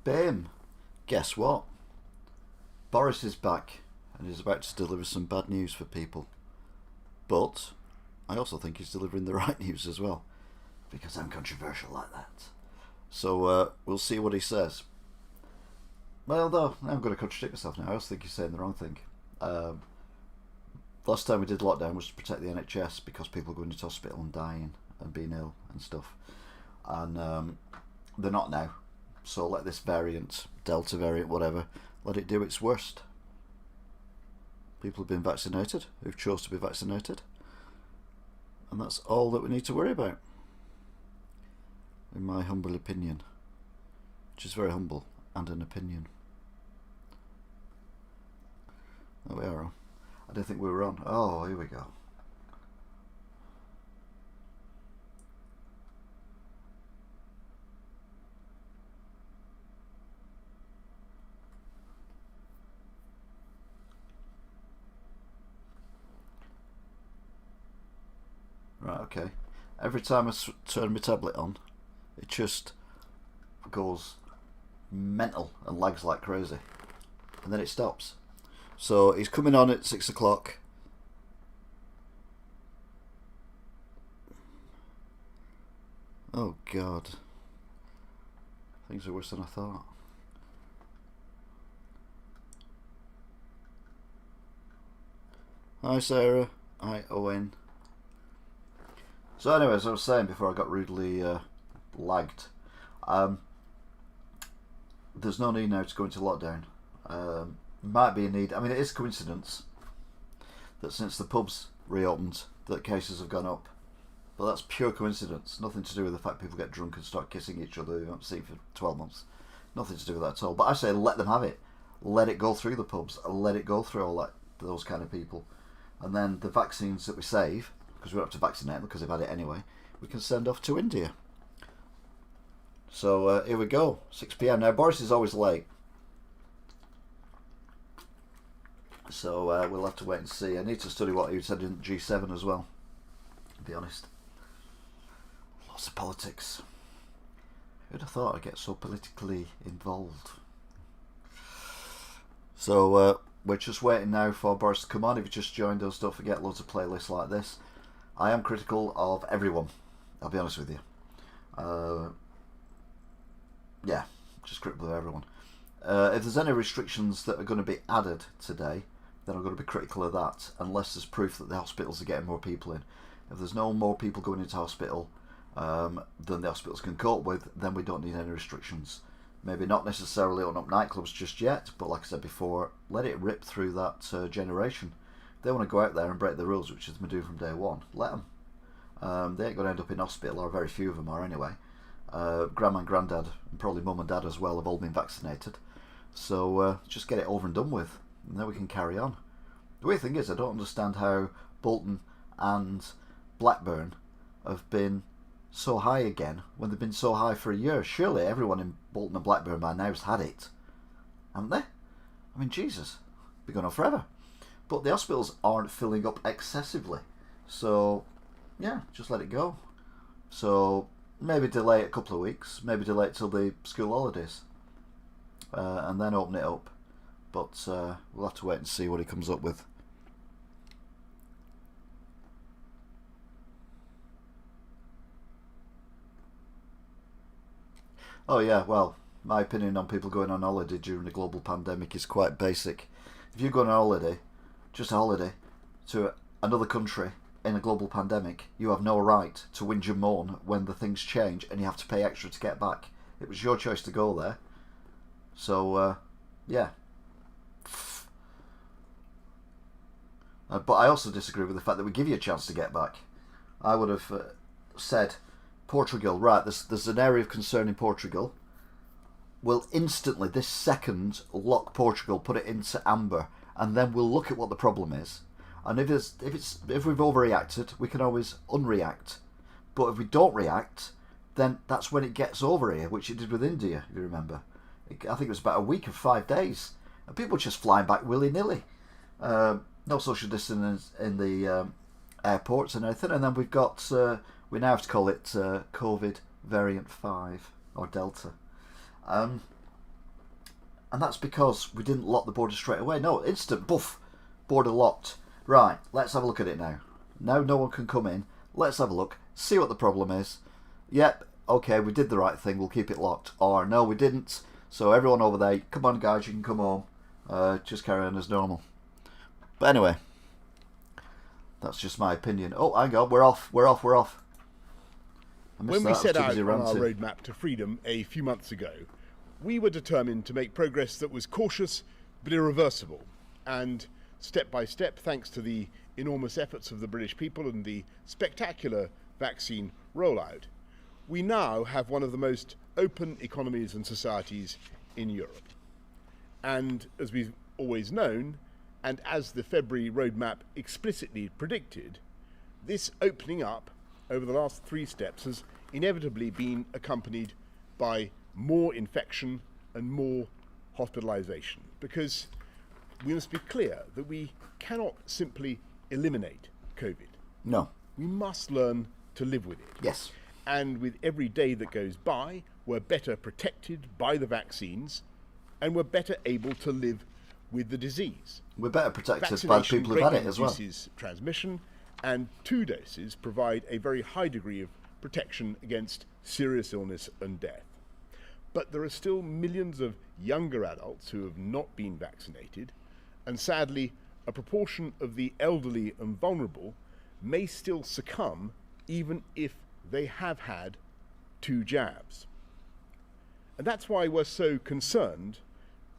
Bam! Guess what? Boris is back and he's about to deliver some bad news for people. But I also think he's delivering the right news as well, because I'm controversial like that. So we'll see what he says. Well, though, I'm going to contradict myself now. I also think he's saying the wrong thing. Last time we did lockdown was to protect the NHS because people are going into hospital and dying and being ill and stuff. And they're not now. So let this variant, Delta variant, whatever, let it do its worst. People have been vaccinated, who've chose to be vaccinated. And that's all that we need to worry about, in my humble opinion. Which is very humble, and an opinion. There we are on. I didn't think we were on. Oh, here we go. Right, okay. Every time I turn my tablet on, it just goes mental and lags like crazy. And then it stops. So he's coming on at 6 o'clock. Oh God. Things are worse than I thought. Hi Sarah. Hi Owen. So anyway, as I was saying before I got rudely lagged, there's no need now to go into lockdown. Might be a need. I mean, it is coincidence that since the pubs reopened, that cases have gone up. But that's pure coincidence. Nothing to do with the fact people get drunk and start kissing each other who haven't seen for 12 months. Nothing to do with that at all. But I say let them have it. Let it go through the pubs. Let it go through all that, those kind of people. And then the vaccines that we save, because we don't have to vaccinate them because they've had it anyway, we can send off to India. So here we go, 6 PM. Now Boris is always late. So we'll have to wait and see. I need to study what he said in G7 as well, to be honest. Lots of politics. Who'd have thought I'd get so politically involved? So we're just waiting now for Boris to come on. If you just joined us, don't forget loads of playlists like this. I am critical of everyone, I'll be honest with you. Yeah, just critical of everyone. If there's any restrictions that are going to be added today, then I'm going to be critical of that, unless there's proof that the hospitals are getting more people in. If there's no more people going into hospital than the hospitals can cope with, then we don't need any restrictions. Maybe not necessarily on up nightclubs just yet, but like I said before, let it rip through that generation. If they want to go out there and break the rules, which they've been doing from day one, let them. They ain't going to end up in hospital, or very few of them are anyway. Grandma and granddad, and probably mum and dad as well, have all been vaccinated. So just get it over and done with, and then we can carry on. The weird thing is, I don't understand how Bolton and Blackburn have been so high again when they've been so high for a year. Surely everyone in Bolton and Blackburn by now has had it, haven't they? I mean, Jesus, been going on forever. But the hospitals aren't filling up excessively, so yeah, just let it go. So maybe delay it a couple of weeks, maybe delay it till the school holidays, and then open it up. But we'll have to wait and see what he comes up with. Oh yeah, well, my opinion on people going on holiday during the global pandemic is quite basic. If you go on a holiday, just a holiday, to another country in a global pandemic, you have no right to whinge and moan when the things change and you have to pay extra to get back. It was your choice to go there. So, yeah. But I also disagree with the fact that we give you a chance to get back. I would have said, Portugal, right, there's an area of concern in Portugal. We'll instantly, this second, lock Portugal, put it into amber, and then we'll look at what the problem is. And if we've overreacted, we can always unreact. But if we don't react, then that's when it gets over here, which it did with India, if you remember. I think it was about a week of 5 days. And people just flying back willy-nilly. No social distancing in the airports and everything. And then we've got, we now have to call it COVID variant 5, or Delta. And that's because we didn't lock the border straight away. No, instant, boof, border locked. Right, let's have a look at it now. Now no one can come in. Let's have a look, see what the problem is. Yep, okay, we did the right thing, we'll keep it locked. Or no, we didn't. So everyone over there, come on guys, you can come home. Just carry on as normal. But anyway, that's just my opinion. Oh, hang on, we're off. When we set out on our roadmap to freedom a few months ago, we were determined to make progress that was cautious but irreversible. And step by step, thanks to the enormous efforts of the British people and the spectacular vaccine rollout, we now have one of the most open economies and societies in Europe. And as we've always known, and as the February roadmap explicitly predicted, this opening up over the last 3 steps has inevitably been accompanied by more infection and more hospitalisation, because we must be clear that we cannot simply eliminate COVID. No. We must learn to live with it. Yes. And with every day that goes by, we're better protected by the vaccines and we're better able to live with the disease. We're better protected by the people who've had it as well. Vaccination reduces transmission, and 2 doses provide a very high degree of protection against serious illness and death. But there are still millions of younger adults who have not been vaccinated, and sadly, a proportion of the elderly and vulnerable may still succumb even if they have had 2 jabs. And that's why we're so concerned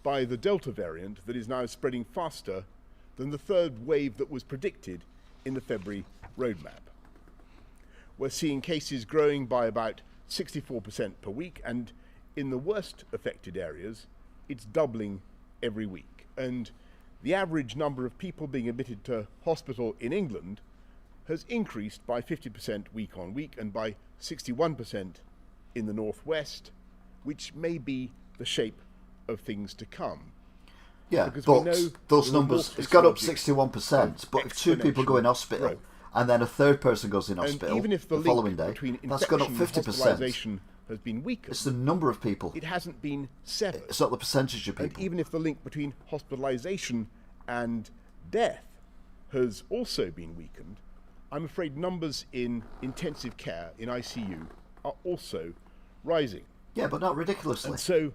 by the Delta variant that is now spreading faster than the 3rd wave that was predicted in the February roadmap. We're seeing cases growing by about 64% per week, and in the worst affected areas, it's doubling every week. And the average number of people being admitted to hospital in England has increased by 50% week on week and by 61% in the northwest, which may be the shape of things to come. Yeah, because but those numbers, it's got up 61%, but if 2 people go in hospital growth, and then a 3rd person goes in hospital even if the following day, that's gone up 50%. Has been weakened. It's the number of people. It hasn't been severed. It's not the percentage of people. And even if the link between hospitalisation and death has also been weakened, I'm afraid numbers in intensive care, in ICU, are also rising. Yeah, but not ridiculously. And so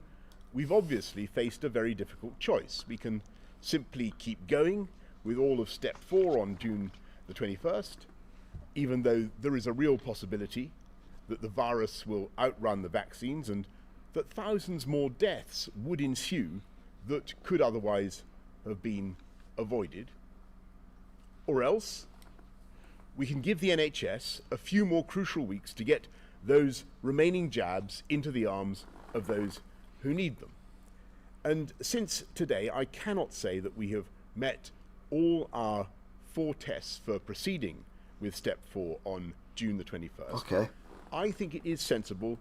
we've obviously faced a very difficult choice. We can simply keep going with all of step 4 on June the 21st, even though there is a real possibility that the virus will outrun the vaccines and that thousands more deaths would ensue that could otherwise have been avoided. Or else we can give the NHS a few more crucial weeks to get those remaining jabs into the arms of those who need them. And since today, I cannot say that we have met all our 4 tests for proceeding with step 4 on June the 21st. Okay. I think it is sensible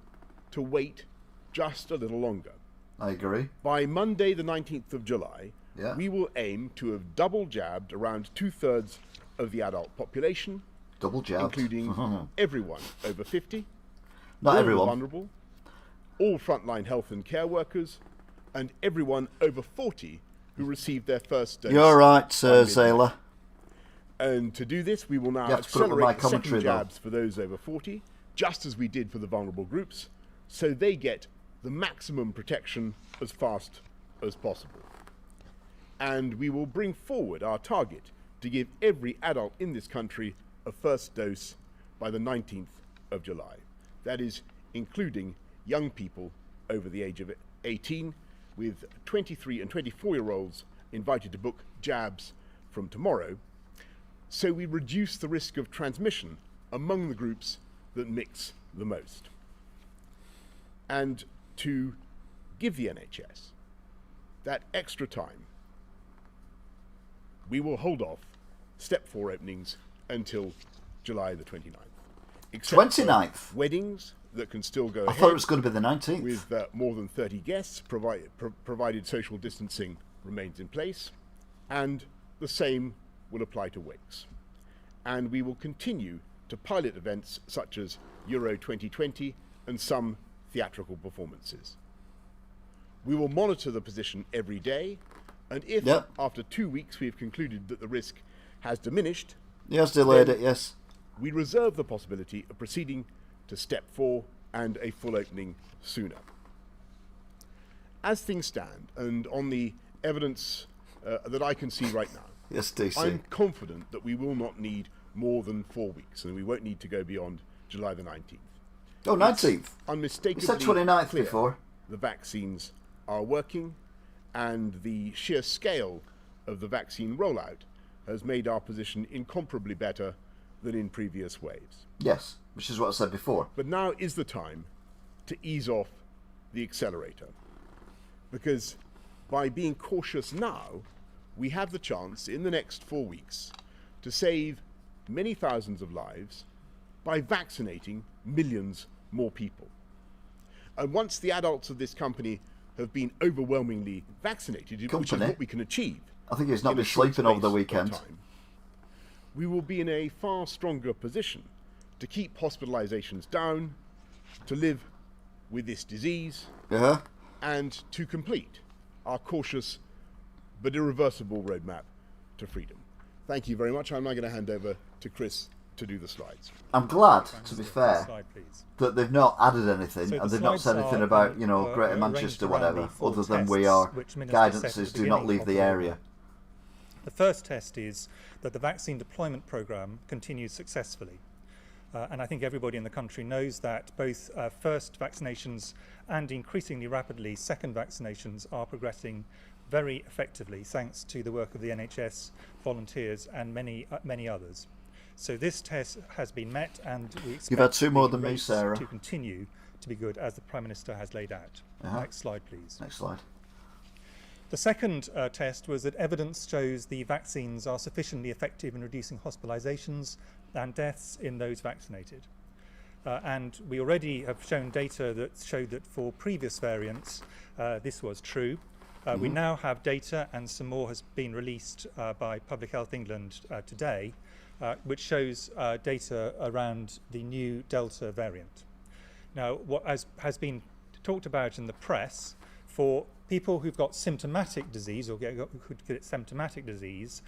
to wait just a little longer. I agree. By Monday the 19th of July, we will aim to have double jabbed around 2/3 of the adult population. Double jabbed. Including everyone over 50. Not all everyone. Vulnerable, all frontline health and care workers, and everyone over 40 who received their first dose. You're right, Sir Zayla. And to do this, we will now accelerate the second jabs for those over 40, just as we did for the vulnerable groups, so they get the maximum protection as fast as possible. And we will bring forward our target to give every adult in this country a first dose by the 19th of July. That is including young people over the age of 18, with 23 and 24-year-olds invited to book jabs from tomorrow, so we reduce the risk of transmission among the groups that mix the most. And to give the NHS that extra time, we will hold off step 4 openings until July the 29th. 29th? Weddings that can still go ahead. I thought it was going to be the 19th. With more than 30 guests, provided social distancing remains in place. And the same will apply to wakes. And we will continue to pilot events such as Euro 2020 and some theatrical performances. We will monitor the position every day, and if Yep. after 2 weeks we have concluded that the risk has diminished, He has delayed Then- it, yes. we reserve the possibility of proceeding to step 4 and a full opening sooner. As things stand, and on the evidence that I can see right now, Yes, DC. I'm confident that we will not need more than 4 weeks, and we won't need to go beyond July the 19th. Oh, 19th. Unmistakably You said 29th clear before. the vaccines are working, and the sheer scale of the vaccine rollout has made our position incomparably better than in previous waves. Yes, which is what I said before. But now is the time to ease off the accelerator, because by being cautious now, we have the chance in the next 4 weeks to save many thousands of lives by vaccinating millions more people. And once the adults of this company have been overwhelmingly vaccinated, which is Company? what we can achieve, I think he's not in a been short sleeping over the space of weekend. time, we will be in a far stronger position to keep hospitalizations down, to live with this disease, Yeah. and to complete our cautious but irreversible roadmap to freedom. Thank you very much. I'm now going to hand over to Chris to do the slides. I'm glad, to be fair, Slide, please. that they've not added anything So and the they've not said slides anything are, about, were Greater arranged Manchester, around whatever, the four other than we tests are which Minister set at the guidances do beginning not leave of the the area. The first test is that the vaccine deployment programme continues successfully. And I think everybody in the country knows that both first vaccinations and increasingly rapidly second vaccinations are progressing very effectively thanks to the work of the NHS, volunteers and many others. So this test has been met, and we expect You've had two more the than me, rates Sarah. to continue to be good, as the Prime Minister has laid out. Next slide, please. Next slide. The second test was that evidence shows the vaccines are sufficiently effective in reducing hospitalizations and deaths in those vaccinated. And we already have shown data that showed that for previous variants this was true. We now have data, and some more has been released by Public Health England today, which shows data around the new Delta variant. Now, what has been talked about in the press, for people who've got symptomatic disease or could get symptomatic disease,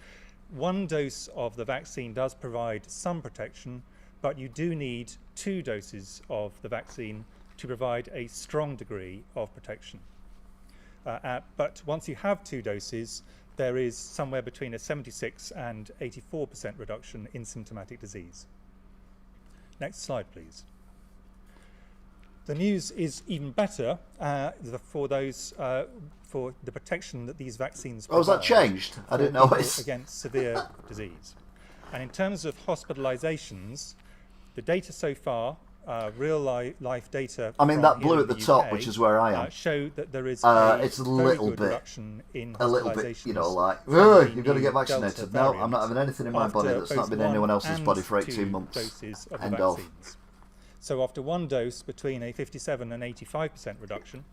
1 dose of the vaccine does provide some protection, but you do need 2 doses of the vaccine to provide a strong degree of protection. But once you have 2 doses, there is somewhere between a 76 and 84% reduction in symptomatic disease. Next slide, please. The news is even better for those for the protection that these vaccines provide. Oh, has that changed? I didn't know people it. against severe disease. And in terms of hospitalizations, the data so far, real life data. I mean, from that here blue in at the the top, UK, which is where I am, show that there is it's a very little good bit, reduction in a little bit, hospitalizations like, from the you've got to new get Delta vaccinated. No, I'm not having anything in my body after that's not both been in anyone 1 else's and body for 18 2 months. doses of the End of. vaccines. So after 1 dose, between a 57 and 85% reduction,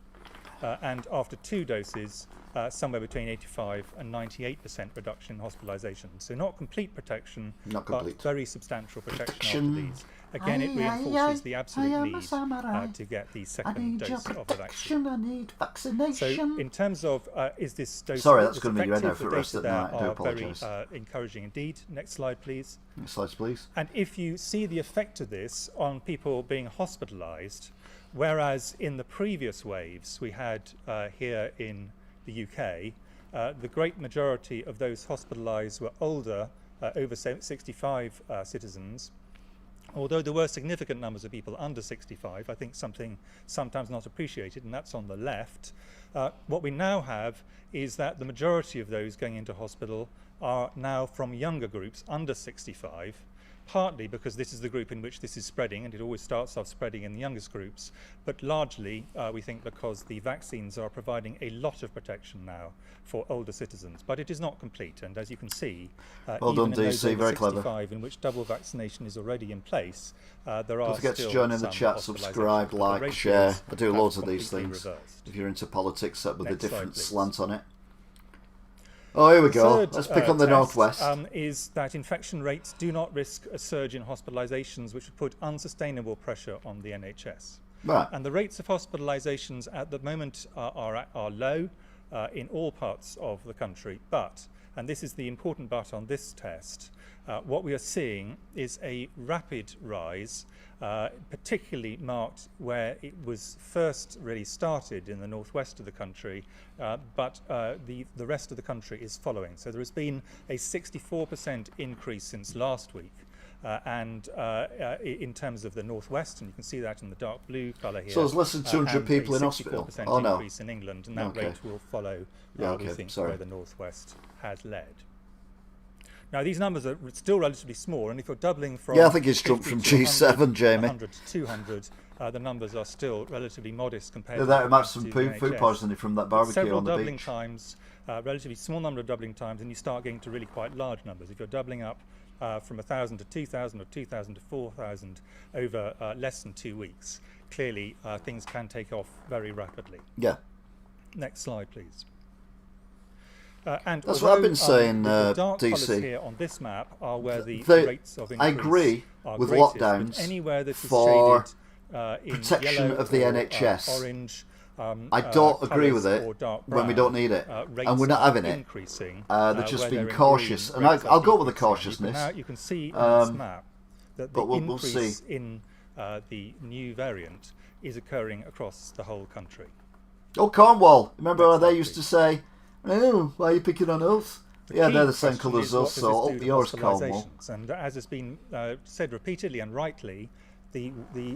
and after 2 doses, somewhere between 85 and 98% reduction in hospitalisation. So not complete protection, Not complete. but very substantial protection Protection. after these. Again, it reinforces the absolute need to get the I second need your dose of the vaccine. protection, I need vaccination. So in terms of is this dose Sorry, that's is going to be your head effective, now for the rest of the data night. I do there are very apologise. encouraging indeed. Next slide, please. Next slide, please. And if you see the effect of this on people being hospitalised, whereas in the previous waves we had here in the UK, the great majority of those hospitalised were older, over 65 citizens. Although there were significant numbers of people under 65, I think something sometimes not appreciated, and that's on the left. What we now have is that the majority of those going into hospital are now from younger groups, under 65, partly because this is the group in which this is spreading, and it always starts off spreading in the youngest groups, but largely we think because the vaccines are providing a lot of protection now for older citizens. But it is not complete, and as you can see, Well even done, in those DC, over very clever. 65 in which double vaccination is already in place, there are Don't forget still to join in the some chat, hospitalisations, subscribe, but the like, ratios share. I do have loads of these completely things. reversed. If you're into politics, with a Next slide, different please. slant on it. Oh, here we go. Third, Let's pick on the test, northwest. Is that infection rates do not risk a surge in hospitalisations, which would put unsustainable pressure on the NHS. Right. And the rates of hospitalisations at the moment are low in all parts of the country. But, and this is the important but on this test, what we are seeing is a rapid rise, particularly marked where it was first really started in the northwest of the country, but the rest of the country is following. So there has been a 64% increase since last week. And in terms of the northwest, and you can see that in the dark blue colour here. So there's less than 200 people in hospital. Oh no! Increase in England, and that rate will follow. Okay, we think sorry. where the northwest has led. Now these numbers are still relatively small, and if you're doubling from I think it's jumped from G7, Jamie. 100 to 200, the numbers are still relatively modest compared to that might have to some the food NHS. poisoning from that barbecue Several on the doubling beach. times, relatively small number of doubling times, and you start getting to really quite large numbers. If you're doubling up from 1,000 to 2,000 or 2,000 to 4,000 over less than 2 weeks, clearly things can take off very rapidly. Yeah. Next slide, please. And That's what I've been saying, the dark DC. colours here on this map are where the They- rates of I increase agree are with greatest, but lockdowns anywhere that is for shaded in protection yellow of the or, NHS. orange, I don't agree colours with it or dark when we brown, don't need it, rates and we're not are having it. increasing, They're just where being they're in cautious, green, and rates are I'll go with the decreasing. cautiousness. You can see on this map that the but we'll increase see. in the new variant is occurring across the whole country. Oh, Cornwall! Remember how Next they slide, used to please. say, "Oh, why are you picking on us?" Yeah, key they're the same question colour is as what us, does so this up do to yours, Cornwall. hospitalisations? And as has been said repeatedly and rightly, the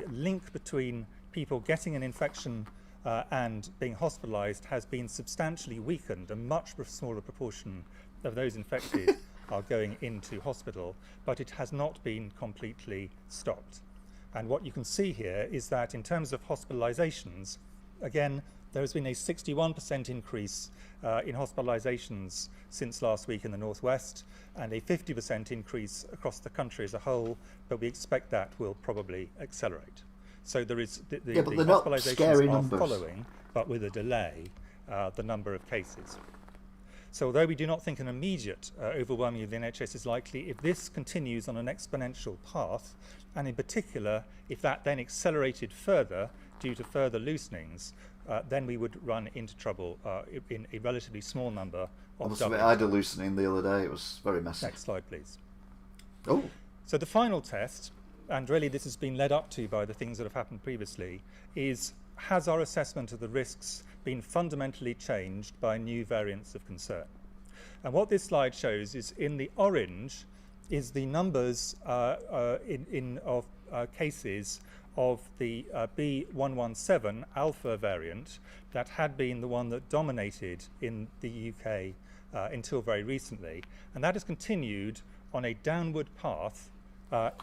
link between people getting an infection and being hospitalised has been substantially weakened. A much smaller proportion of those infected are going into hospital, but it has not been completely stopped. And what you can see here is that in terms of hospitalisations, again, there has been a 61% increase in hospitalisations since last week in the northwest, and a 50% increase across the country as a whole, but we expect that will probably accelerate. So there is the but they're not scary hospitalisations are numbers. following, but with a delay, the number of cases. So although we do not think an immediate overwhelming of the NHS is likely, if this continues on an exponential path, and in particular, if that then accelerated further due to further loosenings, then we would run into trouble in a relatively small number of doublings. I had a loosening the other day. It was very messy. Next slide, please. Oh, So the final test, and really this has been led up to by the things that have happened previously, is has our assessment of the risks been fundamentally changed by new variants of concern? And what this slide shows is in the orange is the numbers of cases of the B117 alpha variant that had been the one that dominated in the UK until very recently, and that has continued on a downward path.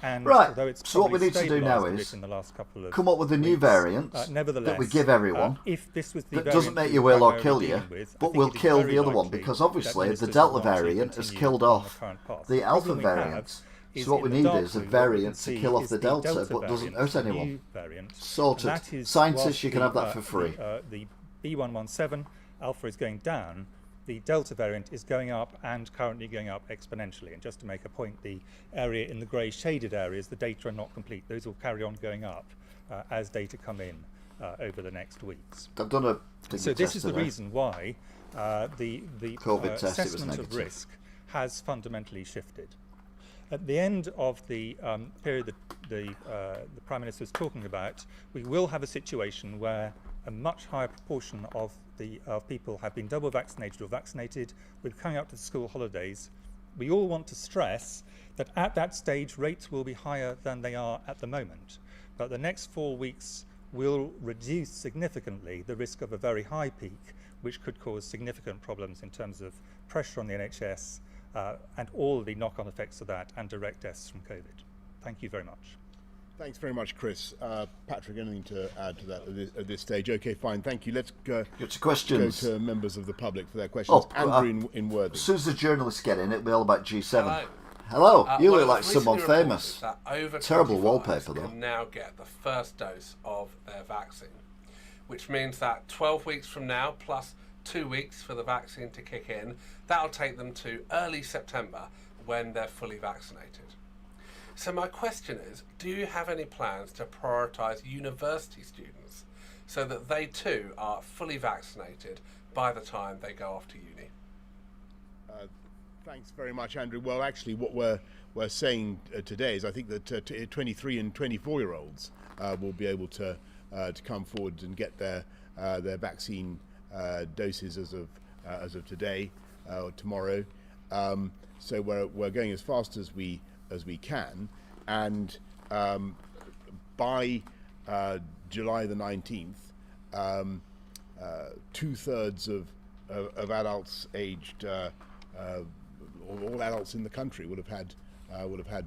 And Right, although it's so what we probably need to do now stabilised a bit is in the last couple of come up with a new weeks, variant nevertheless, that we give everyone if this was the that doesn't variant make we you were ill or primarily kill you, dealing with, I but think will it is kill very the other one, likely because that obviously the ministers Delta will largely variant has continue killed on off the current path. the Alpha problem we have variant. is So what we in the need dark is a blue, what we variant can to see kill off is the Delta, but variant, doesn't hurt the anyone. new variant. Sorted. And that is Scientists, whilst you can have that for free. The B117 alpha is going down, the Delta variant is going up and currently going up exponentially. And just to make a point, the area in the grey shaded areas, the data are not complete. Those will carry on going up as data come in over the next weeks. I've done a So this is the reason why the COVID test, it was assessment of negative. risk has fundamentally shifted. At the end of the period that the Prime Minister was talking about, we will have a situation where a much higher proportion of people have been double vaccinated or vaccinated. We're coming up to the school holidays. We all want to stress that at that stage rates will be higher than they are at the moment. But the next 4 weeks will reduce significantly the risk of a very high peak, which could cause significant problems in terms of pressure on the NHS and all the knock-on effects of that and direct deaths from COVID. Thank you very much. Thanks very much, Chris. Patrick, anything to add to that at this stage? Okay, fine. Thank you. Let's go to questions. Go to members of the public for their questions. Andrew in Worthing. As soon as the journalists get in, it'll be all about G7. Hello. Hello. You well, look like someone recently reported famous. that over Terrible 25s wallpaper, though. can now get the first dose of their vaccine, which means that 12 weeks from now, plus 2 weeks for the vaccine to kick in, that'll take them to early September when they're fully vaccinated. So my question is, do you have any plans to prioritise university students so that they too are fully vaccinated by the time they go off to uni? Thanks very much, Andrew. Well, actually, what we're saying today is I think that 23 and 24-year-olds will be able to come forward and get their vaccine doses as of today or tomorrow. So we're going as fast as we can, and by July the 19th, 2/3 of adults aged all adults in the country would have had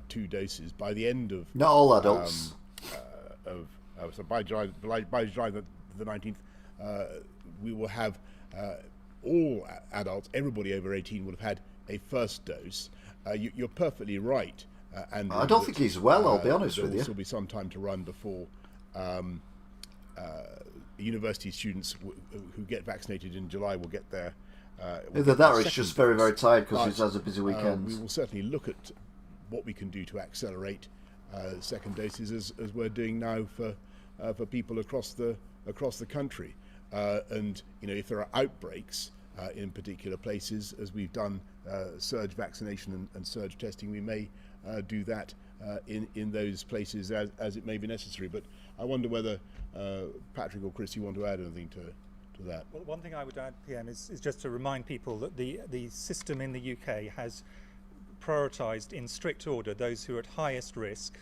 2 doses by the end of Not all adults. So by July the 19th, we will have all adults, everybody over 18, would have had a first dose. You're perfectly right, Andrew. I don't think he's well, I'll be honest with you. There will still be some time to run before university students who get vaccinated in July will get their Either that or he's second just very, very dose. tired because But, he has a busy weekend. we will certainly look at what we can do to accelerate second doses, as we're doing now for people across the country. And if there are outbreaks in particular places, as we've done surge vaccination and surge testing, we may do that in those places as it may be necessary. But I wonder whether Patrick or Chris, you want to add anything to that? Well, one thing I would add, PM, is just to remind people that the system in the UK has prioritised in strict order those who are at highest risk,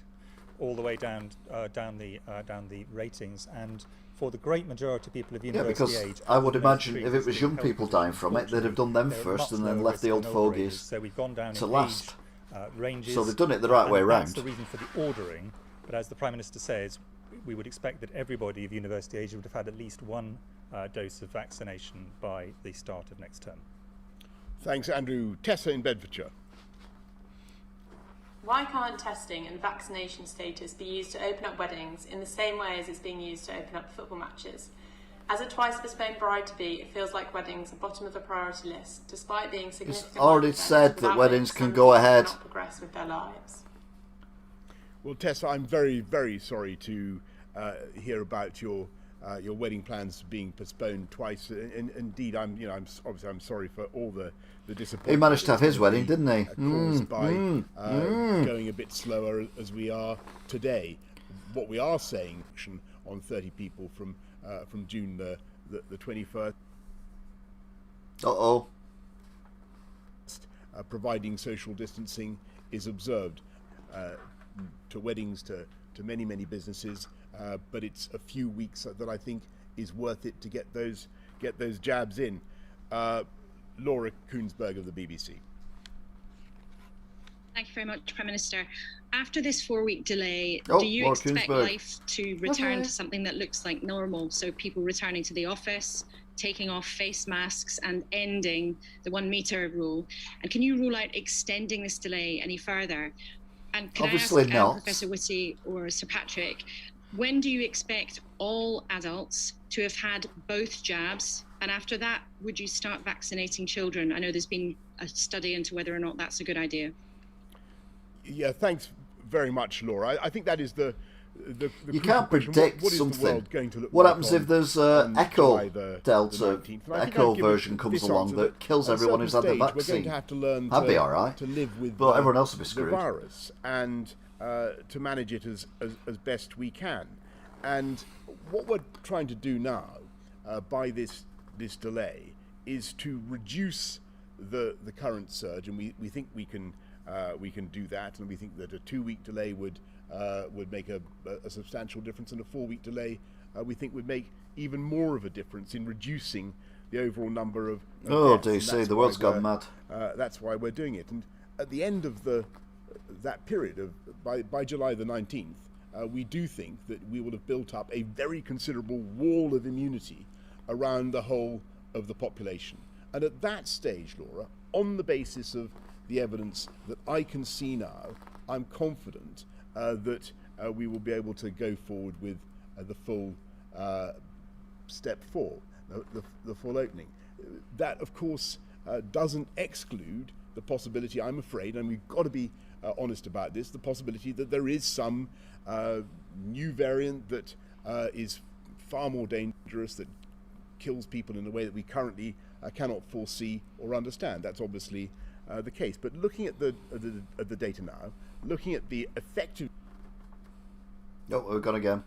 all the way down the ratings, and for the great majority of people of university age. Because I would imagine if it was young people dying from it, they'd have done them first and then left the old fogies so we've gone down to in last. Ranges. So they've done it the right way That's round. the reason for the ordering. But as the Prime Minister says, we would expect that everybody of university age would have had at least 1 dose of vaccination by the start of next term. Thanks, Andrew. Tessa in Bedfordshire. Why can't testing and vaccination status be used to open up weddings in the same way as it's being used to open up football matches? As a twice postponed bride-to-be, it feels like weddings are bottom of the priority list, despite being significant. already said that weddings can go ahead. Not progress with their lives. Well, Tessa, I'm very, very sorry to hear about your wedding plans being postponed twice. Indeed, I'm sorry for all the disappointment. He managed to have his wedding, didn't he? Caused by going a bit slower as we are today. What we are saying on 30 people from June the 21st. Uh-oh. Providing social distancing is observed to weddings, to many businesses, but it's a few weeks that I think is worth it to get those jabs in. Laura Koonsberg of the BBC. Thank you very much, Prime Minister. After this 4-week delay, Oh, do you Laura expect Koonsberg. life to return to something that looks like normal? So people returning to the office, taking off face masks and ending the 1 metre rule? And can you rule out extending this delay any further? And can Obviously I ask not. Professor Whitty or Sir Patrick, when do you expect all adults to have had both jabs? And after that, would you start vaccinating children? I know there's been a study into whether or not that's a good idea. Yeah, thanks very much, Laura. I think that is the You can't question. predict What is the something. world going to look What like happens on- if there's on Echo July the Delta, 19th? And I think Echo I've given version comes this along answer that kills at a everyone who's had the certain stage, vaccine? We're going to have to learn That'd be all right. to live with But everyone else will be the screwed. virus and to manage it as best we can. And what we're trying to do now by this delay is to reduce the current surge, and we think we can do that, and we think that a 2-week delay would make a substantial difference, and a 4-week delay we think would make even more of a difference in reducing the overall number of Oh, deaths. do you And see, that's the why world's gone we're- mad. That's why we're doing it. And at the end of that period of by July the 19th, we do think that we will have built up a very considerable wall of immunity around the whole of the population. And at that stage, Laura, on the basis of the evidence that I can see now, I'm confident that we will be able to go forward with the full step 4, the full opening. That, of course, doesn't exclude the possibility, I'm afraid, and we've got to be honest about this, the possibility that there is some new variant that is far more dangerous, that kills people in a way that we currently cannot foresee or understand. That's obviously the case. But looking at the data now, looking at the effective... Oh, we're gone again.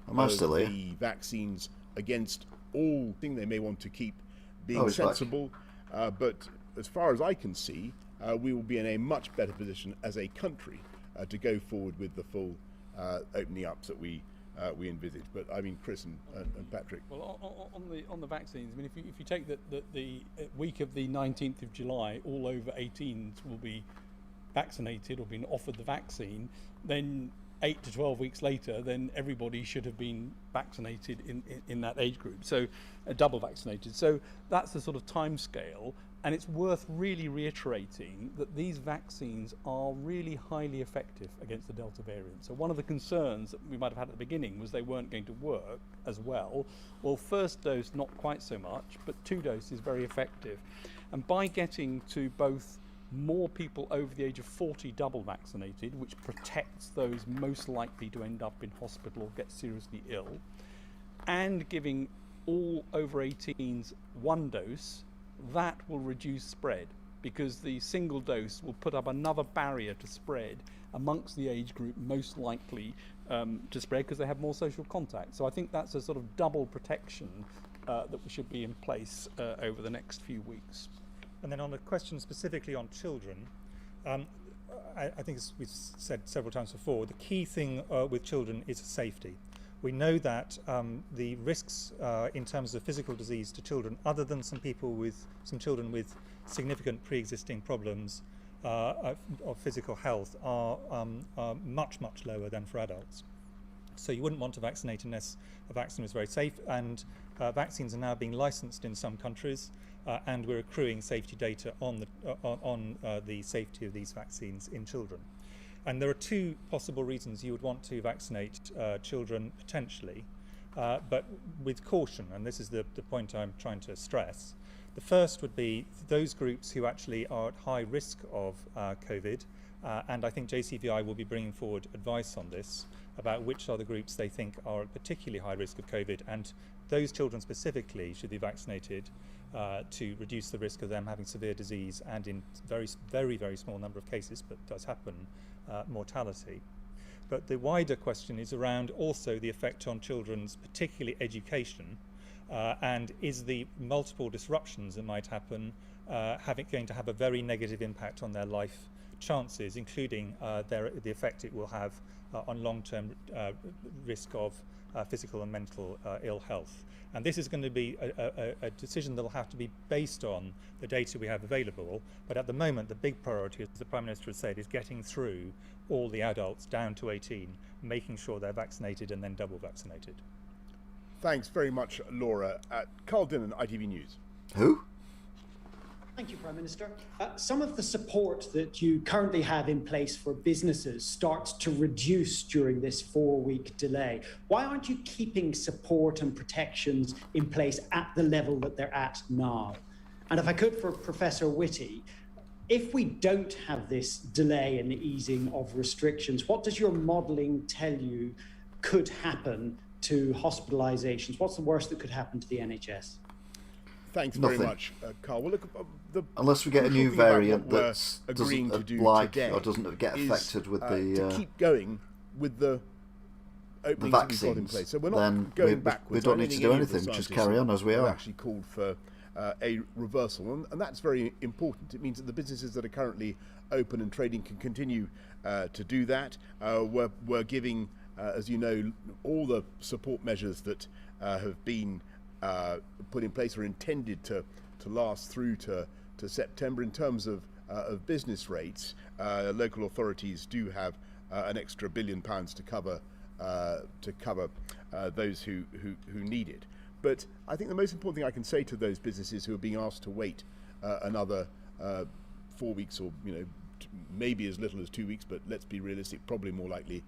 Am I still here? The vaccines against all thing they may want to keep being it's sensible, but as far as I can see, we will be in a much better position as a country to go forward with the full opening ups that we envisage. But I mean, Chris and Patrick. Well, on the vaccines, I mean, if you take the week of the 19th of July, all over 18s will be vaccinated or been offered the vaccine, then 8 to 12 weeks later, then everybody should have been vaccinated in that age group, so double vaccinated. So that's the sort of time scale, and it's worth really reiterating that these vaccines are really highly effective against the Delta variant. So one of the concerns that we might have had at the beginning was they weren't going to work as well. Well, first dose not quite so much, but 2 doses is very effective. And by getting to both more people over the age of 40 double vaccinated, which protects those most likely to end up in hospital or get seriously ill, and giving all over 18s 1 dose, that will reduce spread, because the single dose will put up another barrier to spread amongst the age group most likely to spread, because they have more social contact. So I think that's a sort of double protection that should be in place over the next few weeks. And then on the question specifically on children, I think as we've said several times before, the key thing with children is safety. We know that the risks in terms of physical disease to children, other than some children with significant pre-existing problems of physical health, are much, much lower than for adults. So you wouldn't want to vaccinate unless a vaccine was very safe, and vaccines are now being licensed in some countries, and we're accruing safety data on the safety of these vaccines in children. And there are 2 possible reasons you would want to vaccinate children potentially, but with caution, and this is the point I'm trying to stress. The first would be those groups who actually are at high risk of COVID, and I think JCVI will be bringing forward advice on this about which are the groups they think are at particularly high risk of COVID, and those children specifically should be vaccinated to reduce the risk of them having severe disease and, in very, very, very small number of cases, but does happen, mortality. But the wider question is around also the effect on children's particularly education, and is the multiple disruptions that might happen going to have a very negative impact on their life chances, including the effect it will have on long-term risk of physical and mental ill health. And this is going to be a decision that will have to be based on the data we have available. But at the moment, the big priority, as the Prime Minister has said, is getting through all the adults down to 18, making sure they're vaccinated and then double vaccinated. Thanks very much, Laura. Carl Dinnan, ITV News. Who? Thank you, Prime Minister. Some of the support that you currently have in place for businesses starts to reduce during this 4-week delay. Why aren't you keeping support and protections in place at the level that they're at now? And if I could, for Professor Whitty, if we don't have this delay in the easing of restrictions, what does your modelling tell you could happen to hospitalisations? What's the worst that could happen to the NHS? Thanks very much, Carl. Well, look, unless we get a new variant that agreeing doesn't to do like today or doesn't get affected with to keep going with the openings that we've got in place. So we're not going backwards. We don't need to do anything. We just carry on as we are. Actually called for a reversal, and that's very important. It means that the businesses that are currently open and trading can continue to do that. We're giving, as you know, all the support measures that have been put in place are intended to last through to September. In terms of business rates, local authorities do have an extra £1 billion to cover those who need it. But I think the most important thing I can say to those businesses who are being asked to wait another 4 weeks or maybe as little as 2 weeks, but let's be realistic, probably more likely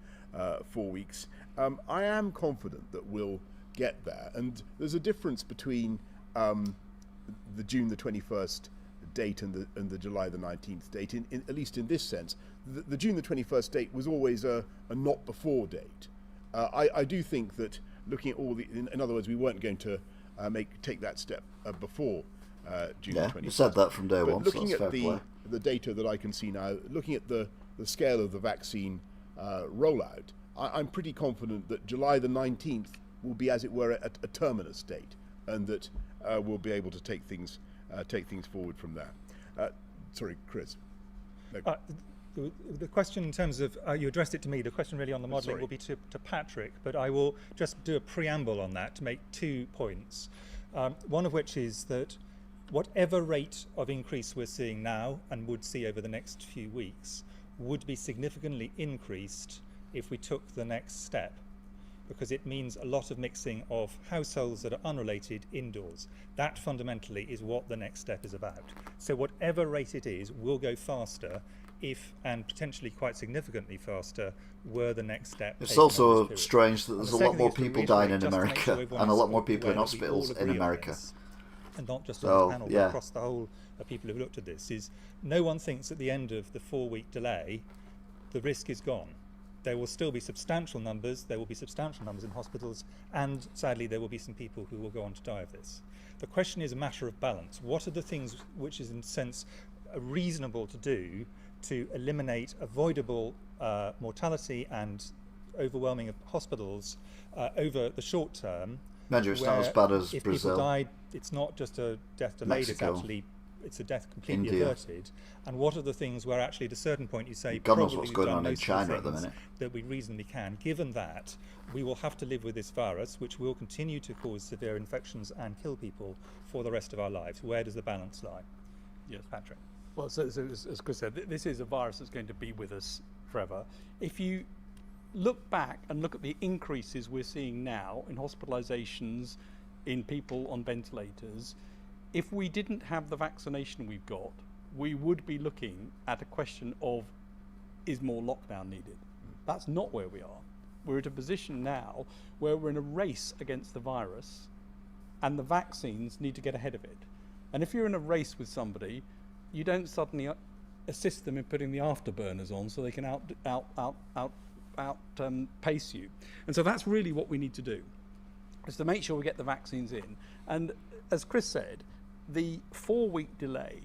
4 weeks. I am confident that we'll get there, and there's a difference between the June the 21st date and the July the 19th date, at least in this sense. The June the 21st date was always a not before date. I do think that looking at all in other words, we weren't going to take that step before June the 21st. You said that from day but one. Looking so at the data that I can see now, looking at the scale of the vaccine rollout, I'm pretty confident that July the 19th will be, as it were, a terminus date, and that we'll be able to take things forward from there. Sorry, Chris. No. The question in terms of, you addressed it to me, the question really on the modelling will be to Patrick, but I will just do a preamble on that to make 2 points. One of which is that whatever rate of increase we're seeing now and would see over the next few weeks would be significantly increased if we took the next step, because it means a lot of mixing of households that are unrelated indoors. That fundamentally is what the next step is about. So whatever rate it is will go faster if, and potentially quite significantly faster, were the next step. It's also strange that there's a lot more people dying in America and a lot more people in hospitals in America. And not just on the panel, but across the whole of people who've looked at this, is no one thinks at the end of the 4-week delay the risk is gone. There will still be substantial numbers, there will be substantial numbers in hospitals, and sadly there will be some people who will go on to die of this. The question is a matter of balance. What are the things which is in a sense reasonable to do to eliminate avoidable mortality and overwhelming of hospitals over the short term? Mind you, it's not as bad as if Brazil. People died, it's not just a death delayed, it's a death completely India. Averted. And what are the things where actually at a certain point you say, God knows probably what's we've going done on in most of China the at the things minute. that we reasonably can. Given that, we will have to live with this virus, which will continue to cause severe infections and kill people for the rest of our lives. Where does the balance lie? Yes, Patrick. Well, so as Chris said, this is a virus that's going to be with us forever. If you look back and look at the increases we're seeing now in hospitalizations, in people on ventilators, if we didn't have the vaccination we've got, we would be looking at a question of, is more lockdown needed? That's not where we are. We're at a position now where we're in a race against the virus, and the vaccines need to get ahead of it. And if you're in a race with somebody, you don't suddenly assist them in putting the afterburners on so they can pace you. And so that's really what we need to do, is to make sure we get the vaccines in. And as Chris said, the 4-week delay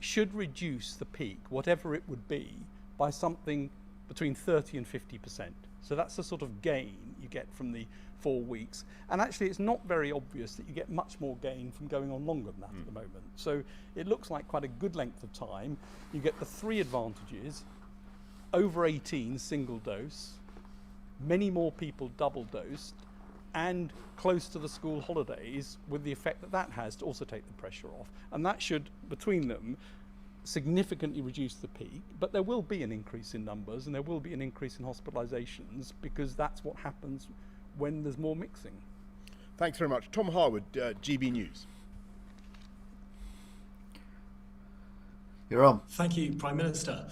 should reduce the peak, whatever it would be, by something between 30 and 50%. So that's the sort of gain you get from the 4 weeks. And actually it's not very obvious that you get much more gain from going on longer than that at the moment. So it looks like quite a good length of time. You get the 3 advantages: over 18 single dose, many more people double dosed, and close to the school holidays, with the effect that has to also take the pressure off. And that should, between them, significantly reduce the peak. But there will be an increase in numbers, and there will be an increase in hospitalizations, because that's what happens when there's more mixing. Thanks very much. Tom Harwood, GB News. You're on. Thank you, Prime Minister.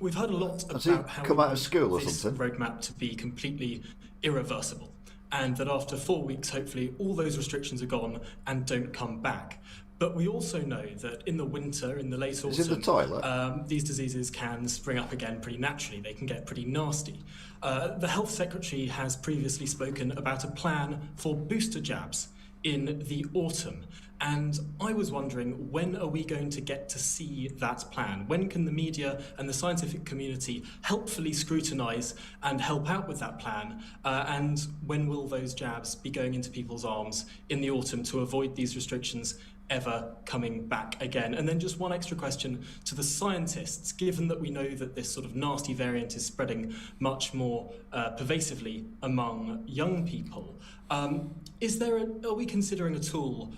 We've heard a lot Has he about how come we out of want school or this something? roadmap to be completely irreversible, and that after 4 weeks, hopefully, all those restrictions are gone and don't come back. But we also know that in the winter, in the late autumn, Is it the toilet? these diseases can spring up again pretty naturally. They can get pretty nasty. The Health Secretary has previously spoken about a plan for booster jabs in the autumn. And I was wondering, when are we going to get to see that plan? When can the media and the scientific community helpfully scrutinise and help out with that plan? And when will those jabs be going into people's arms in the autumn to avoid these restrictions ever coming back again? And then just one extra question to the scientists, given that we know that this sort of nasty variant is spreading much more pervasively among young people, are we considering at all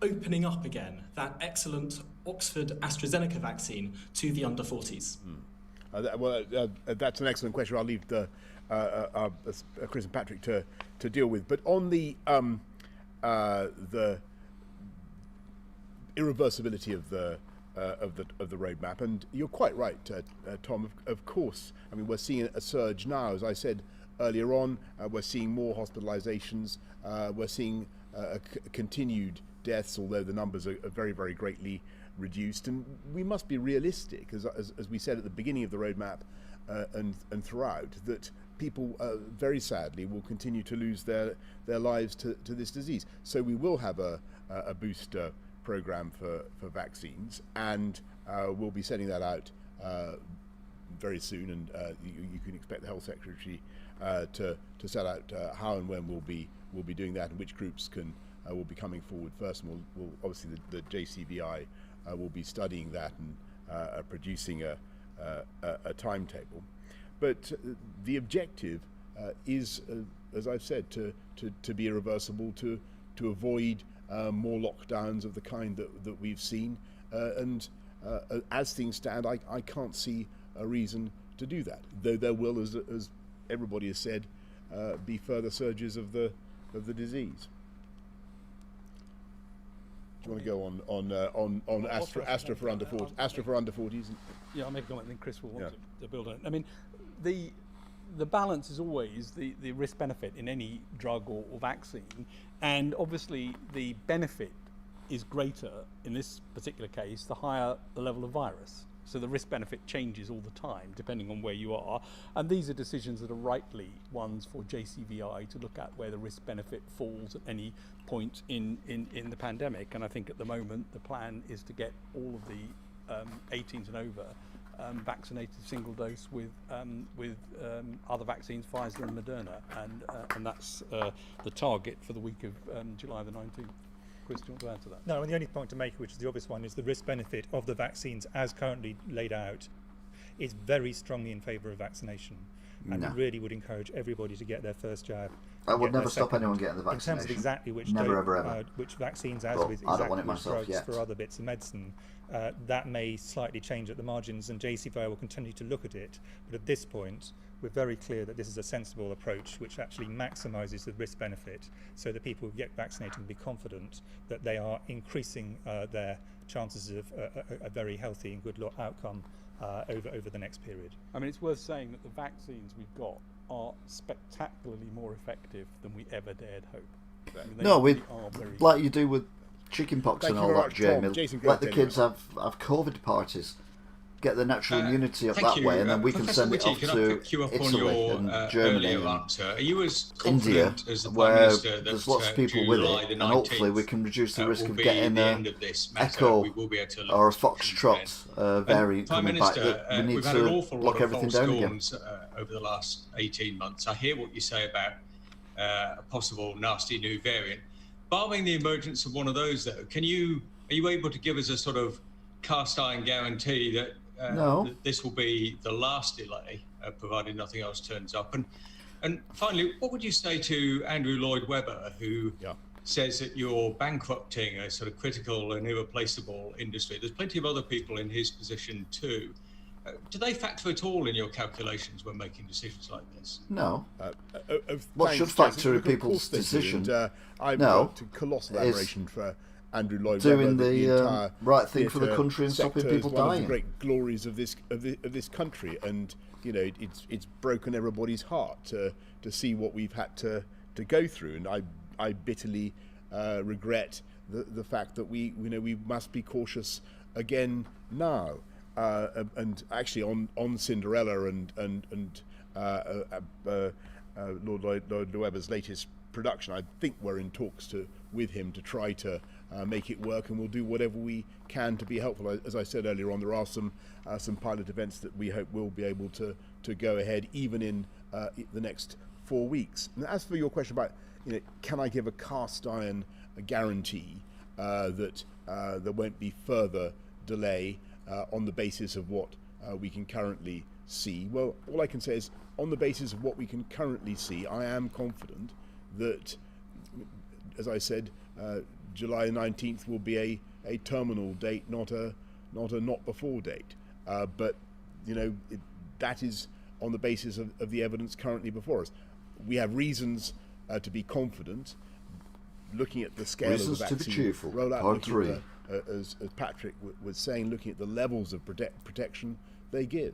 opening up again that excellent Oxford AstraZeneca vaccine to the under 40s? That's an excellent question. I'll leave Chris and Patrick to deal with. But on the irreversibility of the the roadmap. And you're quite right, Tom. Of course, I mean, we're seeing a surge now. As I said earlier on, we're seeing more hospitalizations. We're seeing continued deaths, although the numbers are very, very greatly reduced. And we must be realistic, as we said at the beginning of the roadmap and throughout, that people very sadly will continue to lose their lives to this disease. So we will have a booster program for vaccines, and we'll be sending that out very soon, and you can expect the Health Secretary to set out how and when we'll be doing that, and which groups will be coming forward first. And we'll obviously the JCVI will be studying that and producing a timetable. But the objective is, as I've said, to be irreversible, to avoid more lockdowns of the kind that we've seen. And as things stand, I can't see a reason to do that. Though there will, as everybody has said, be further surges of the disease. Do you want to go on Astra for under 40? Astra for under 40s. Yeah, I'll make a comment, and then Chris will want to build on it. I mean, the balance is always the risk benefit in any drug or vaccine, and obviously the benefit is greater in this particular case the higher the level of virus. So the risk benefit changes all the time depending on where you are, and these are decisions that are rightly ones for JCVI to look at, where the risk benefit falls at any point in the pandemic. And I think at the moment the plan is to get all of the 18s and over vaccinated single dose with other vaccines, Pfizer and Moderna, and that's the target for the week of July the 19th. Chris, do you want to add to that? No, and the only point to make, which is the obvious one, is the risk benefit of the vaccines as currently laid out is very strongly in favour of vaccination. And we really would encourage everybody to get their first jab. I would never stop anyone getting the vaccination. In terms of exactly which which vaccines, as with exactly which drugs for other bits of medicine, that may slightly change at the margins, and JCVI will continue to look at it. But at this point, we're very clear that this is a sensible approach which actually maximises the risk benefit, so that people who get vaccinated can be confident that they are increasing their chances of a very healthy and good outcome over the next period. I mean, it's worth saying that the vaccines we've got are spectacularly more effective than we ever dared hope. I mean, like you do with chickenpox and all that, Jamie. Let the kids have COVID parties, get the natural immunity up that way, and then we can send it off to Italy and Germany and Are you as India, as the where that, there's lots of people with it, and hopefully we can reduce the risk of getting an echo or a foxtrot variant coming back. We need to lock everything down again. Over the last 18 months, I hear what you say about a possible nasty new variant. Barring the emergence of one of those, though, are you able to give us a sort of cast iron guarantee that that this will be the last delay, provided nothing else turns up? And finally, what would you say to Andrew Lloyd Webber, who says that you're bankrupting a sort of critical and irreplaceable industry? There's plenty of other people in his position too. Do they factor at all in your calculations when making decisions like this? No. What should factor in people's decision? I've got colossal admiration for Andrew Lloyd doing Webber, the right thing for the country and stopping people dying. One of the great glories of this country, and it's broken everybody's heart to see what we've had to go through, and I bitterly regret the fact that we must be cautious again now. And actually, on Cinderella and Lord Lloyd Webber's latest production, I think we're in talks with him to try to make it work, and we'll do whatever we can to be helpful. As I said earlier on, there are some pilot events that we hope will be able to go ahead even in the next 4 weeks. And as for your question about can I give a cast iron guarantee that there won't be further delay on the basis of what we can currently see? Well, all I can say is, on the basis of what we can currently see, I am confident that, as I said, July 19th will be a terminal date, not a not before date. But that is on the basis of the evidence currently before us. We have reasons to be confident, looking at the scale reasons of the vaccine to be cheerful. rollout, Part 3. as Patrick was saying, looking at the levels of protection they give.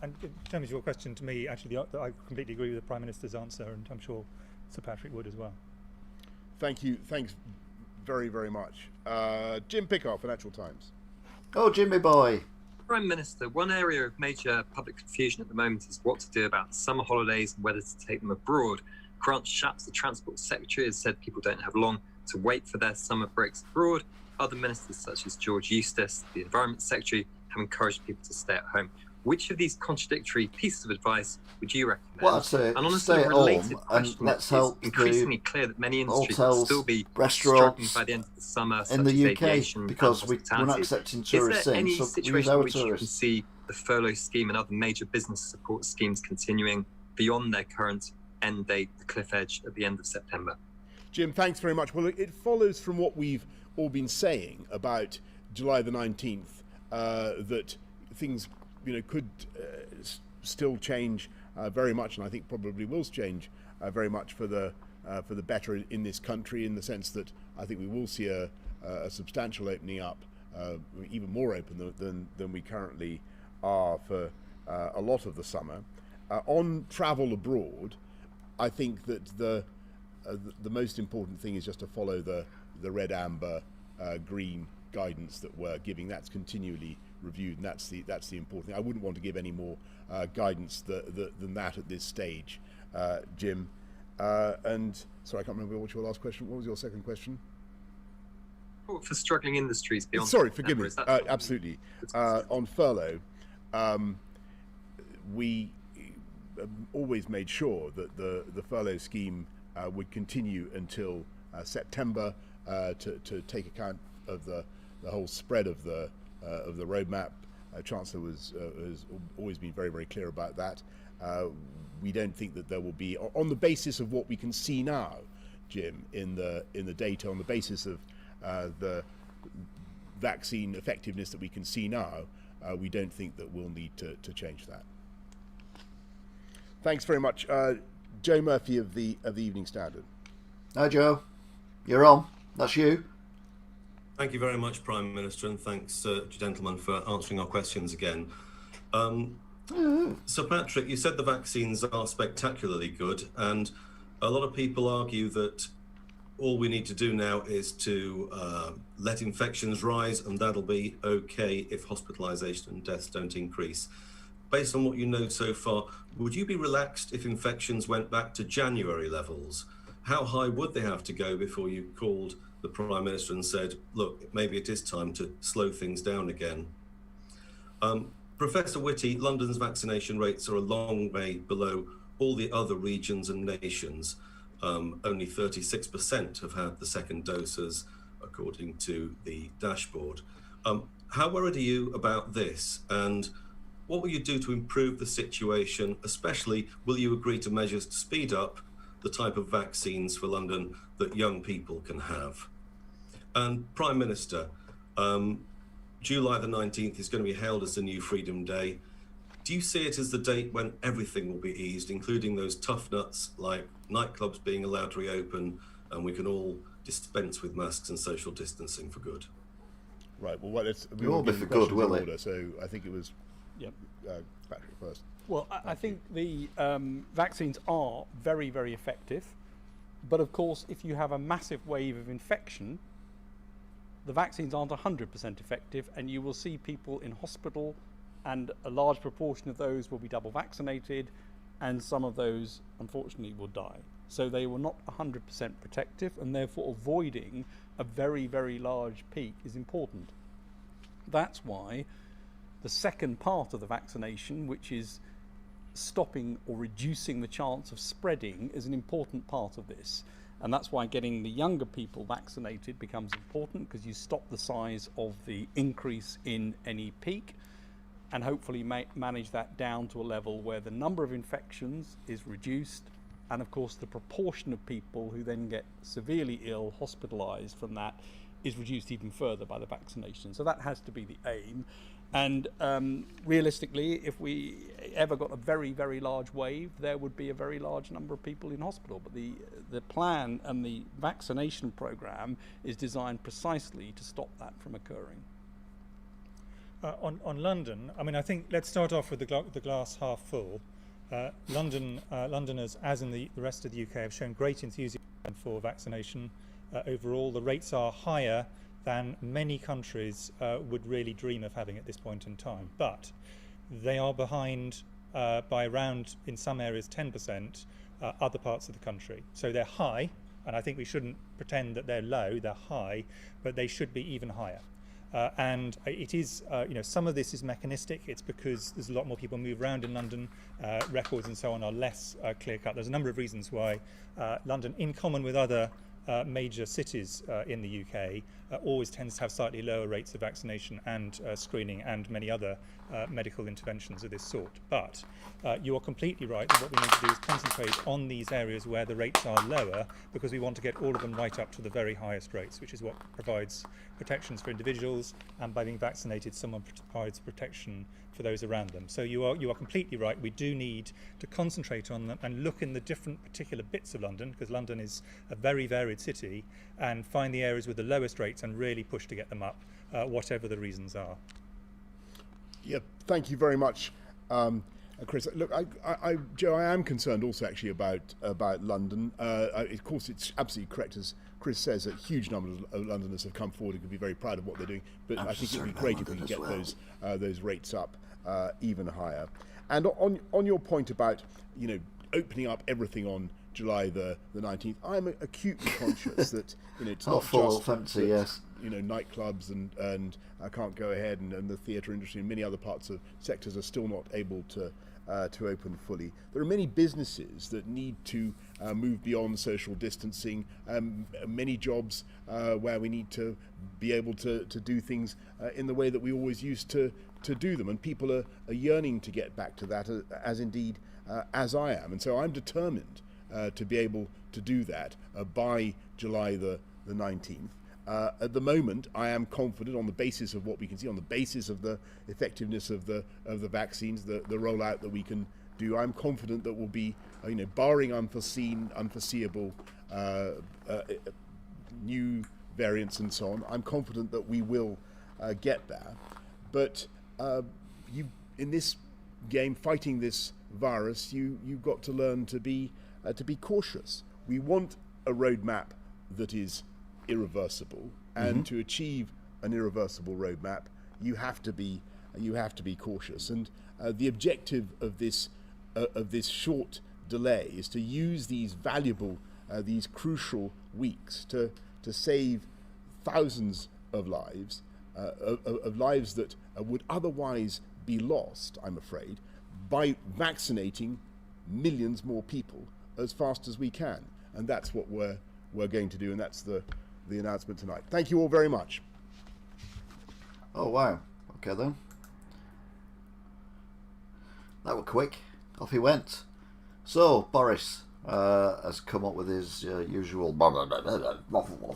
And in terms of your question to me, actually, I completely agree with the Prime Minister's answer, and I'm sure Sir Patrick would as well. Thank you. Thanks very, very much. Jim Pickard, Financial Times. Oh, Jimmy boy. Prime Minister, one area of major public confusion at the moment is what to do about summer holidays and whether to take them abroad. Grant Shapps, the Transport Secretary, has said people don't have long to wait for their summer breaks abroad. Other ministers, such as George Eustace, the Environment Secretary, have encouraged people to stay at home. Which of these contradictory pieces of advice would you recommend? Well, I'd say and on a stay at related home question, and let's help it's increasingly clear that many industries will hotels, still be restaurants struggling by the end of the summer, in such the as UK, aviation because and we're not hospitality. accepting tourists Is there in, any so we use situation our in which you can tourists. see the furlough scheme and other major business support schemes continuing beyond their current end date, the cliff edge at the end of September? Jim, thanks very much. Well, it follows from what we've all been saying about July the 19th that things, could still change very much, and I think probably will change very much for the better in this country, in the sense that I think we will see a substantial opening up, even more open than we currently are for a lot of the summer. On travel abroad, I think that the most important thing is just to follow the red, amber, green guidance that we're giving. That's continually reviewed, and that's the important thing. I wouldn't want to give any more guidance than that at this stage, Jim. And sorry, I can't remember what your last question. What was your second question? For struggling industries beyond. Sorry, forgive me. September, Absolutely. On furlough, we always made sure that the furlough scheme would continue until September to take account of the whole spread of the roadmap. Chancellor has always been very, very clear about that. We don't think that there will be, on the basis of what we can see now, Jim, in the data, on the basis of the vaccine effectiveness that we can see now, we don't think that we'll need to change that. Thanks very much. Joe Murphy of the Evening Standard. Hi, Joe. You're on. That's you. Thank you very much, Prime Minister, and thanks, gentlemen, for answering our questions again. Sir Patrick, you said the vaccines are spectacularly good, and a lot of people argue that all we need to do now is to let infections rise, and that'll be okay if hospitalisation and deaths don't increase. Based on what you know so far, would you be relaxed if infections went back to January levels? How high would they have to go before you called the Prime Minister and said, look, maybe it is time to slow things down again? Professor Whitty, London's vaccination rates are a long way below all the other regions and nations. Only 36% have had the second doses, according to the dashboard. How worried are you about this? And what will you do to improve the situation? Especially, will you agree to measures to speed up the type of vaccines for London that young people can have? And Prime Minister, July the 19th is going to be hailed as the new Freedom Day. Do you see it as the date when everything will be eased, including those tough nuts like nightclubs being allowed to reopen and we can all dispense with masks and social distancing for good? Right, well, we will be for good, will it? Order, so I think it was Patrick first. Well, I think the vaccines are very, very effective. But of course, if you have a massive wave of infection, the vaccines aren't 100% effective, and you will see people in hospital, and a large proportion of those will be double vaccinated, and some of those, unfortunately, will die. So they were not 100% protective, and therefore avoiding a very, very large peak is important. That's why the second part of the vaccination, which is stopping or reducing the chance of spreading, is an important part of this. And that's why getting the younger people vaccinated becomes important, because you stop the size of the increase in any peak and hopefully manage that down to a level where the number of infections is reduced, and of course the proportion of people who then get severely ill, hospitalized from that, is reduced even further by the vaccination. So that has to be the aim. And realistically, if we ever got a very, very large wave, there would be a very large number of people in hospital. But the plan and the vaccination programme is designed precisely to stop that from occurring. On London, I mean, I think let's start off with the glass half full. Londoners, as in the rest of the UK, have shown great enthusiasm for vaccination. Overall, the rates are higher than many countries would really dream of having at this point in time. But they are behind by around, in some areas, 10% other parts of the country. So they're high, and I think we shouldn't pretend that they're low, they're high, but they should be even higher. And it is, some of this is mechanistic. It's because there's a lot more people move around in London. Records and so on are less clear-cut. There's a number of reasons why London, in common with other major cities in the UK, always tends to have slightly lower rates of vaccination and screening and many other medical interventions of this sort. But you are completely right that what we need to do is concentrate on these areas where the rates are lower, because we want to get all of them right up to the very highest rates, which is what provides protections for individuals, and by being vaccinated someone provides protection for those around them. So you are completely right. We do need to concentrate on them and look in the different particular bits of London, because London is a very varied city, and find the areas with the lowest rates and really push to get them up, whatever the reasons are. Yeah, thank you very much, Chris. Look, Joe, I am concerned also actually about London. Of course, it's absolutely correct, as Chris says, that huge numbers of Londoners have come forward and can be very proud of what they're doing. But I think it would be great if we could get those rates up even higher. And on your point about opening up everything on July the 19th, I'm acutely conscious that it's not just empty, yes. Nightclubs and I can't go ahead, and the theatre industry and many other parts of sectors are still not able to open fully. There are many businesses that need to move beyond social distancing, many jobs where we need to be able to do things in the way that we always used to do them, and people are yearning to get back to that, as indeed as I am. And so I'm determined to be able to do that by July the 19th. At the moment, I am confident, on the basis of what we can see, on the basis of the effectiveness of the vaccines, the rollout that we can do. I'm confident that we'll be, barring unforeseeable new variants and so on. I'm confident that we will get there. But in this game, fighting this virus, you've got to learn to be cautious. We want a roadmap that is irreversible, and to achieve an irreversible roadmap, you have to be cautious. And the objective of this short delay is to use these valuable, these crucial weeks to save thousands of lives, of lives that would otherwise be lost, I'm afraid, by vaccinating millions more people as fast as we can. And that's what we're going to do, and that's the announcement tonight. Thank you all very much. Oh wow, okay then. That was quick. Off he went. So Boris has come up with his usual blah blah blah blah blah blah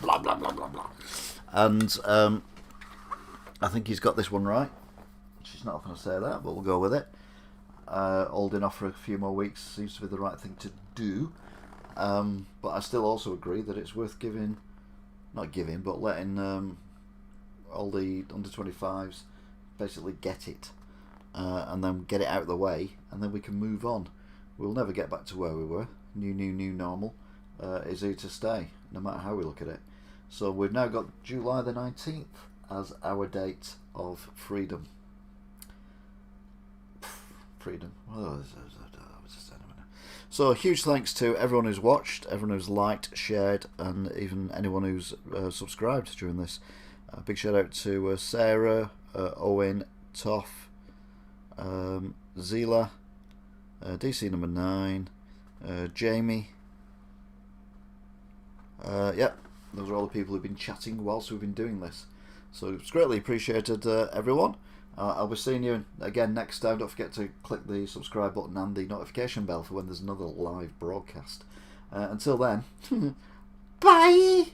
blah blah blah blah, and I think he's got this one right. She's not going to say that, but we'll go with it. Holding off for a few more weeks seems to be the right thing to do. But I still also agree that it's worth letting all the under 25s basically get it, and then get it out of the way, and then we can move on. We'll never get back to where we were. New normal is here to stay, no matter how we look at it. So we've now got July the 19th as our date of freedom. Freedom. Oh, so huge thanks to everyone who's watched, everyone who's liked, shared, and even anyone who's subscribed during this. Big shout out to Sarah, Owen, Toff, Zila, DC number 9, Jamie. Yep, those are all the people who've been chatting whilst we've been doing this. So it's greatly appreciated, everyone. I'll be seeing you again next time. Don't forget to click the subscribe button and the notification bell for when there's another live broadcast. Until then, bye!